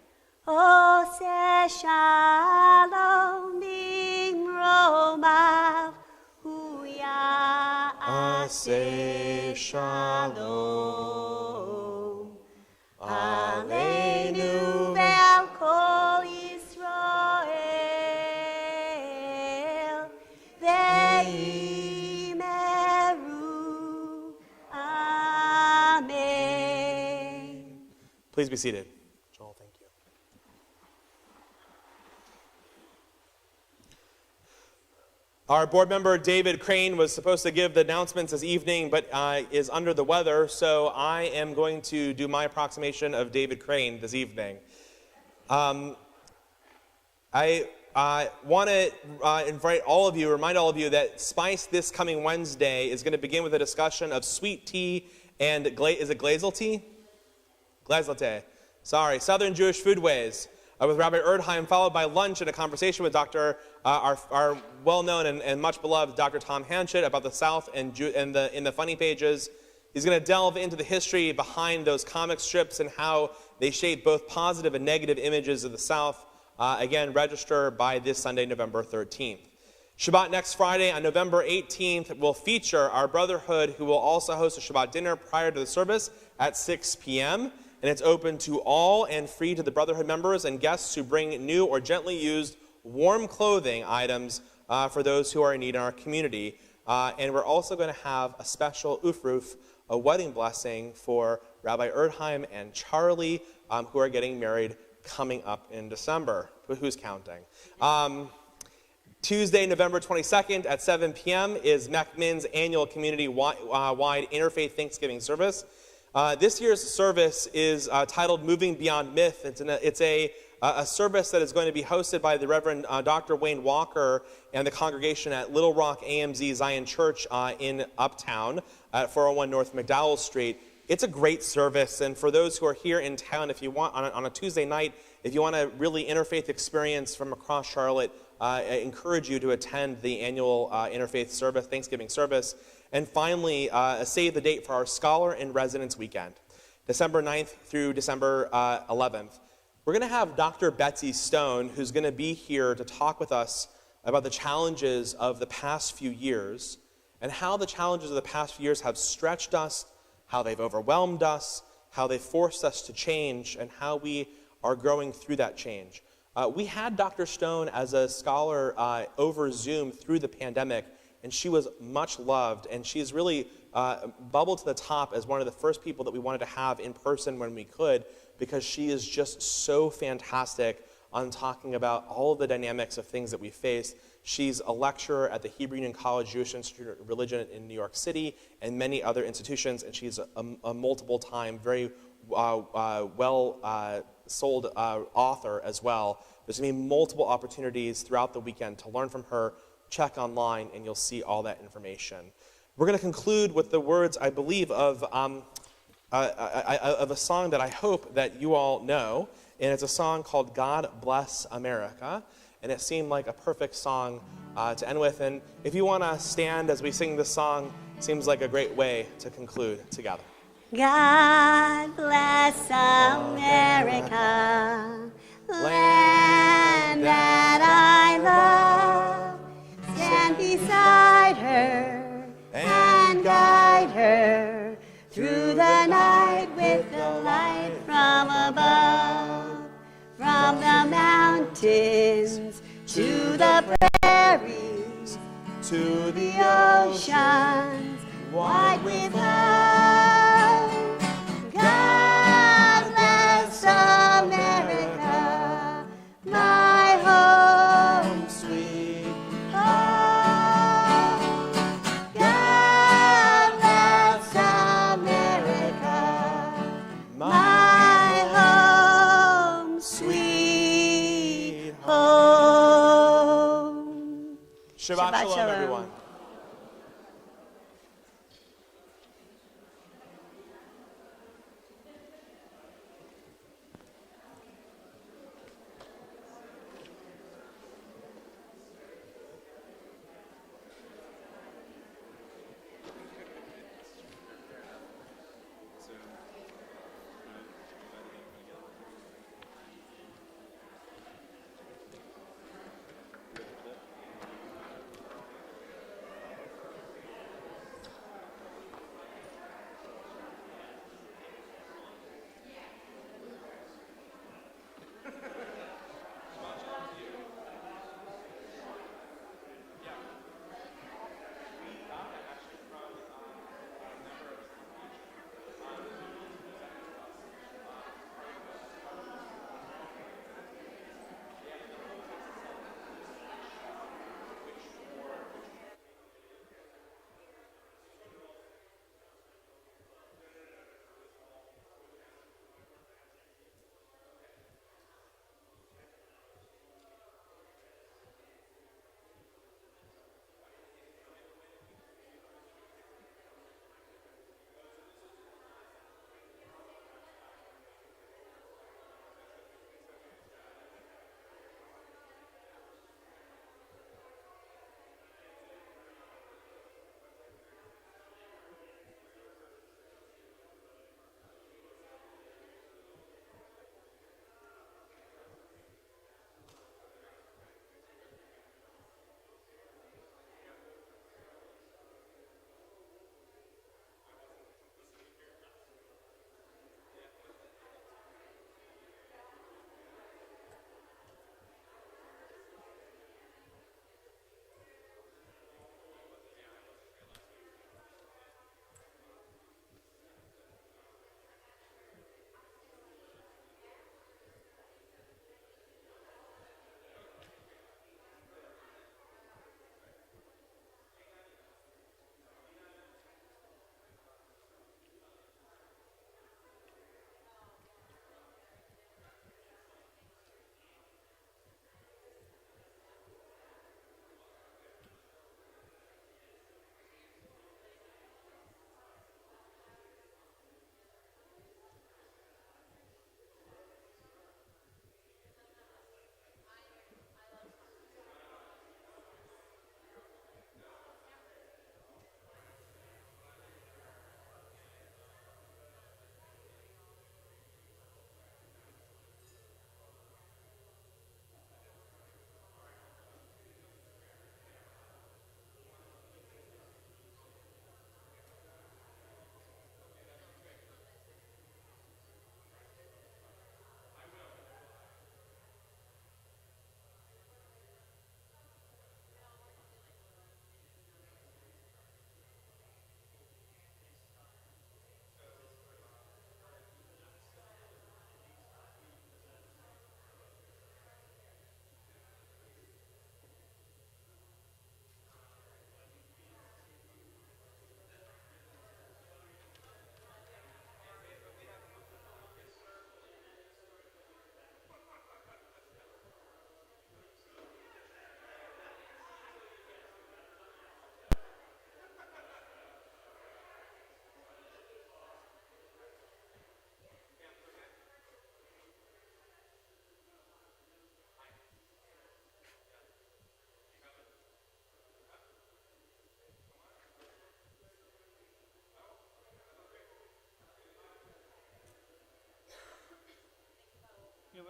Speaker 5: Oseh shalom b'mromav. Hu ya'aseh shalom. Aleinu ve'al kol Yisrael. Ve'imeru. Amen.
Speaker 1: Please be seated. Joel, thank you. Our board member, David Crane, was supposed to give the announcements this evening, but is under the weather, so I am going to do my approximation of David Crane this evening. I want to remind all of you that Spice this coming Wednesday is going to begin with a discussion of sweet tea and, is it glazel tea? Glazlate. Sorry, Southern Jewish foodways. With Rabbi Erdheim, followed by lunch and a conversation with our well-known and much beloved Dr. Tom Hanchett about the South and in the funny pages. He's going to delve into the history behind those comic strips and how they shape both positive and negative images of the South. Again, register by this Sunday, November 13th. Shabbat next Friday on November 18th will feature our Brotherhood, who will also host a Shabbat dinner prior to the service at 6 p.m., and it's open to all and free to the Brotherhood members and guests who bring new or gently used warm clothing items for those who are in need in our community. And we're also going to have a special ufruf, a wedding blessing for Rabbi Erdheim and Charlie, who are getting married coming up in December. Who's counting? Tuesday, November 22nd at 7 p.m. is MacMin's annual community-wide interfaith Thanksgiving service. This year's service is titled Moving Beyond Myth. It's a service that is going to be hosted by the Reverend Dr. Wayne Walker and the congregation at Little Rock AMZ Zion Church in Uptown at 401 North McDowell Street. It's a great service, and for those who are here in town, if you want, on a Tuesday night, if you want a really interfaith experience from across Charlotte, I encourage you to attend the annual interfaith service, Thanksgiving service. And finally, save the date for our Scholar in Residence Weekend, December 9th through December 11th. We're going to have Dr. Betsy Stone, who's going to be here to talk with us about the challenges of the past few years and how the challenges of the past few years have stretched us, how they've overwhelmed us, how they've forced us to change, and how we are growing through that change. We had Dr. Stone as a scholar over Zoom through the pandemic, and she was much loved, and she's really bubbled to the top as one of the first people that we wanted to have in person when we could, because she is just so fantastic on talking about all of the dynamics of things that we face. She's a lecturer at the Hebrew Union College Jewish Institute of Religion in New York City and many other institutions, and she's a multiple-time, very well-sold author as well. There's going to be multiple opportunities throughout the weekend to learn from her. Check online, and you'll see all that information. We're going to conclude with the words, I believe, of a song that I hope that you all know, and it's a song called God Bless America, and it seemed like a perfect song to end with. And if you want to stand as we sing this song, it seems like a great way to conclude together.
Speaker 5: God bless America, land that I love. Stand beside her and guide her through the night with the light from above. From the mountains to the prairies, to the oceans wide with love. God bless America, my home sweet home. God bless America, my home sweet home.
Speaker 1: Shabbat Shalom, everyone.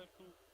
Speaker 6: welcome.